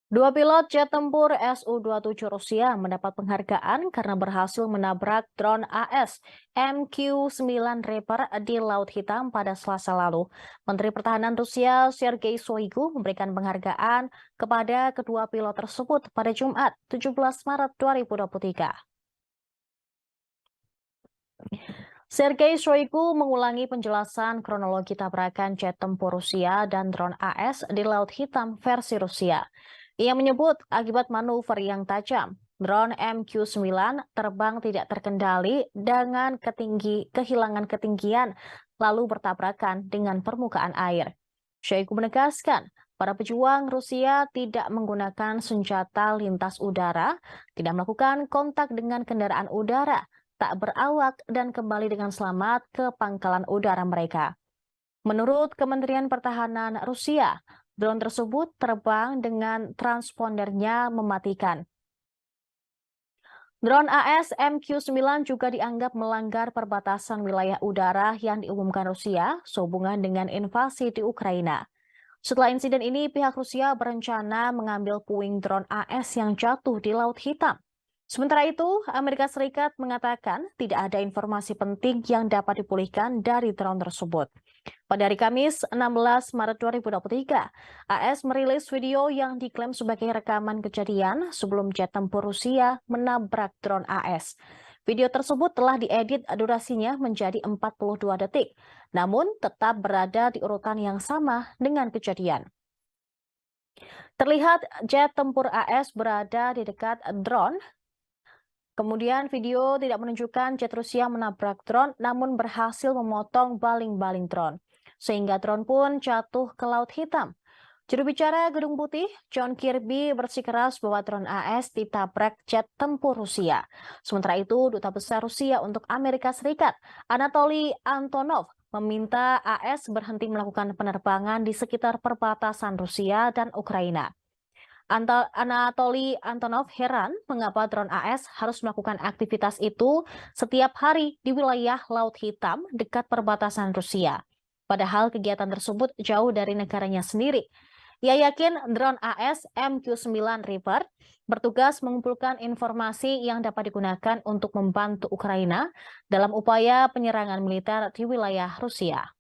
Dua pilot jet tempur Su-27 Rusia mendapat penghargaan karena berhasil menabrak drone AS MQ-9 Reaper di Laut Hitam pada Selasa lalu. Menteri Pertahanan Rusia Sergei Shoigu memberikan penghargaan kepada kedua pilot tersebut pada Jumat 17 Maret 2023. Sergei Shoigu mengulangi penjelasan kronologi tabrakan jet tempur Rusia dan drone AS di Laut Hitam versi Rusia. Ia menyebut akibat manuver yang tajam, drone MQ-9 terbang tidak terkendali dengan kehilangan ketinggian lalu bertabrakan dengan permukaan air. Shoigu menegaskan, para pejuang Rusia tidak menggunakan senjata lintas udara, tidak melakukan kontak dengan kendaraan udara, tak berawak dan kembali dengan selamat ke pangkalan udara mereka. Menurut Kementerian Pertahanan Rusia, drone tersebut terbang dengan transpondernya mematikan. Drone AS MQ-9 juga dianggap melanggar perbatasan wilayah udara yang diumumkan Rusia sehubungan dengan invasi di Ukraina. Setelah insiden ini, pihak Rusia berencana mengambil puing drone AS yang jatuh di Laut Hitam. Sementara itu, Amerika Serikat mengatakan tidak ada informasi penting yang dapat dipulihkan dari drone tersebut. Pada hari Kamis, 16 Maret 2023, AS merilis video yang diklaim sebagai rekaman kejadian sebelum jet tempur Rusia menabrak drone AS. Video tersebut telah diedit durasinya menjadi 42 detik, namun tetap berada di urutan yang sama dengan kejadian. Terlihat jet tempur AS berada di dekat drone. Kemudian video tidak menunjukkan jet Rusia menabrak drone namun berhasil memotong baling-baling drone. Sehingga drone pun jatuh ke Laut Hitam. Juru bicara Gedung Putih, John Kirby bersikeras bahwa drone AS ditabrak jet tempur Rusia. Sementara itu, Duta Besar Rusia untuk Amerika Serikat, Anatoly Antonov, meminta AS berhenti melakukan penerbangan di sekitar perbatasan Rusia dan Ukraina. Anatoly Antonov heran mengapa drone AS harus melakukan aktivitas itu setiap hari di wilayah Laut Hitam dekat perbatasan Rusia. Padahal kegiatan tersebut jauh dari negaranya sendiri. Ia yakin drone AS MQ-9 Reaper bertugas mengumpulkan informasi yang dapat digunakan untuk membantu Ukraina dalam upaya penyerangan militer di wilayah Rusia.